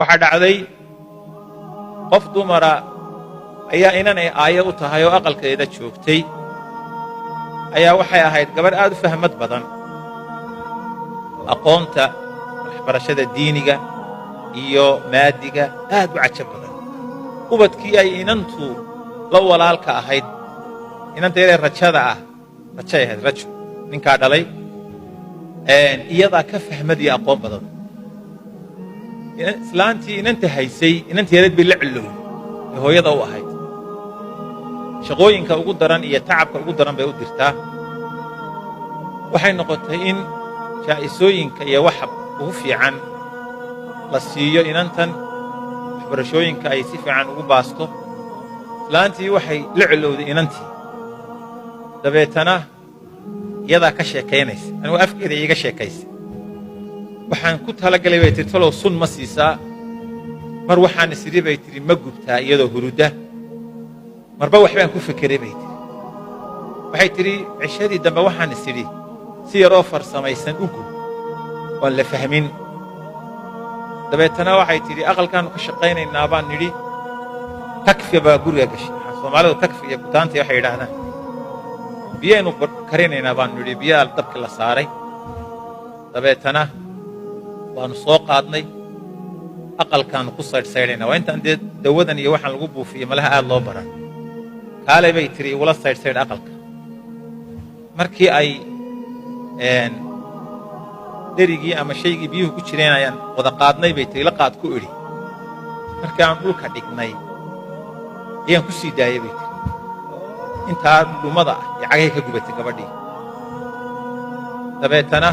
waxaa dhacday qof dumara ayaa inanay aayo u tahay oo aqalkeeda joogtay ayaa waxay ahayd gabar aad u fahmad badan aqoonta waxbarashada diiniga iyo maadiga aad u cajab badan ubadkii ay inantu la walaalka ahayd inanteeda rajada ah rajay ahayd rajo ninkaa dhalay iyadaa ka fahmad iyo aqoon badan islaantii inanta haysay inanteedad bay la cilowday ee hooyada u ahayd shaqooyinka ugu daran iyo tacabka ugu daran bay u dirtaa waxay noqotay in jaa'isooyinka iyo waxa ugu fiican la siiyo inantan waxbarashooyinka ay si fiican ugu baasto islaantii waxay la cilowday inantii dabeetana iyadaa ka sheekaynaysa anigu afkeeda iiga sheekaysa waxaan ku talagalay bay tihi talow sun ma siisaa mar waxaan isiri bay tihi ma gubtaa iyadoo hurudda marba waxbaan ku fekeray bay tihi waxay tidhi cishadii dambe waxaan isidhi si yaroo farsamaysan u gub waan la fahmin dabeetana waxay tidhi aqalkaannu ka shaqaynaynaa baan nidhi takfiya baa guriga gashay soomaalidu takfi iyo kutaantii waxay yidhaahdaan biyaynu karinaynaa baanu nidhi biyaa dabkii la saaray dabeetana waannu soo qaadnay aqalkaannu ku saydhsaydhaynaa waa intaan dee dawadan iyo waxaan lagu buufiyo malaha aad loo baran kaalay bay tihi igula saydhsaydh aqalka markii ay dherigii ama shaygii biyuhu ku jireen ayaan wada qaadnay bay tihi la qaad ku idhi markii aan dhulka dhignay ayaan ku sii daayay bay tihi intaa dhumada ah iyo cagahay ka gubatay gabadhii dabeetana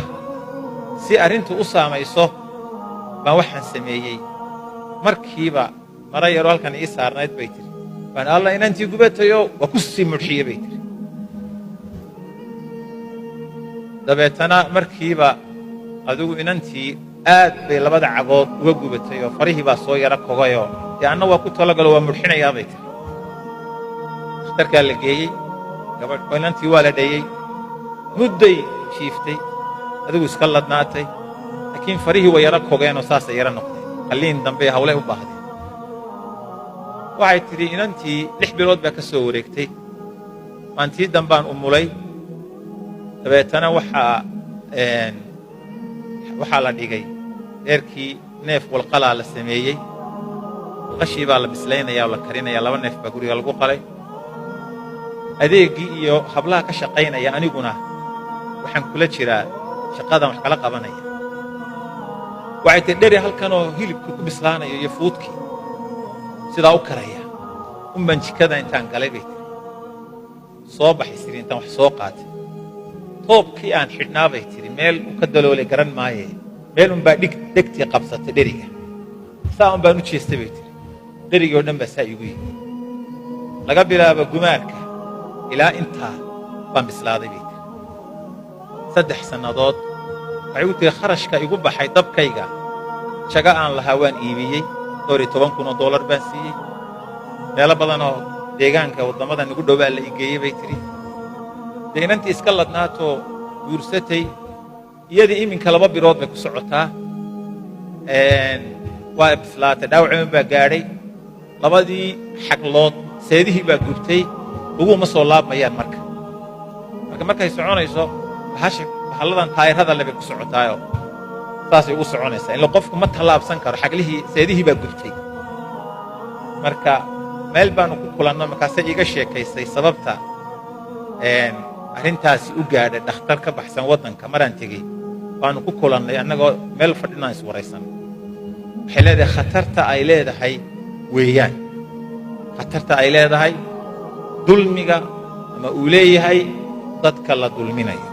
si arrintu u saamayso baan waxaan sameeyey markiiba mara yaroo halkan ii saarnayd bay tihi baan alla inantii gubatayoo waa ku sii mudxiye bay tihi dabeetana markiiba adigu inantii aad bay labada cagood uga gubatay oo farihii baa soo yaro kogayoo dee anna waa ku talagalo waa mudxinayaa bay tihi dhakhtarkaa la geeyey gabadh inantii waa la dhayey mudday jiiftay adigu iska ladnaatay laakiin farihii way yaro kogeenoo saasay yaro noqdeen qalliin dambe hawlay u baahdeen waxay tidhi inantii 6 bilood baa ka soo wareegtay maantii dambaan umulay dabeetana waxaa la dhigay dheerkii neef walqalaa la sameeyey walqashii baa la bislaynayaa oo la karinayaa 2 neef baa guriga lagu qalay adeeggii iyo hablaha ka shaqaynaya aniguna waxaan kula jiraa shaqadan wax kala qabanaya waxay tihi dheri halkanoo hilibkii ku bislaanayo iyo fuudkii sidaa u karaya unbaan jikada intaan galay bay tihi soo baxay siri intaan wax soo qaatay toobkii aan xidhnaa bay tihi meel u ka daloolay garan maaye meel unbaa dhegtii qabsatay dheriga saa un baan u jeestay bay tihi dherigii oo dhan baa saa iigu yimi laga bilaabo gumaarka ilaa intaa baan bislaaday bay tihi 3 sannadood waxay u tihi kharashka igu baxay dabkayga jaga aan lahaa waan iibiyey $10,000 baan siiyey meelo badanoo deegaanka waddamada nagu dhowaa la igeeyey bay tihi dee inantii iska ladnaatoo guursatay iyadii iminka 2 bilood bay ku socotaa waa bislaatay dhaawaciman baa gaadhay 2dii xaglood seedihii baa gubtay uguma soo laabmayaan markay soconayso bahalladan taayirada le bay ku socotaayoo saasay ugu soconaysaa ila qofku ma tallaabsan karo xaglihii seedihii baa gubtay marka meel baanu ku kulanno markaasay iiga sheekaysay sababta arrintaasi u gaadhay dhakhtar ka baxsan waddanka maraan tegey baanu ku kulannay annagoo meel fadhinaan iswaraysan waxay leedahay khatarta ay leedahay weeyaan khatarta ay leedahay dulmiga ama uu leeyahay dadka la dulminayo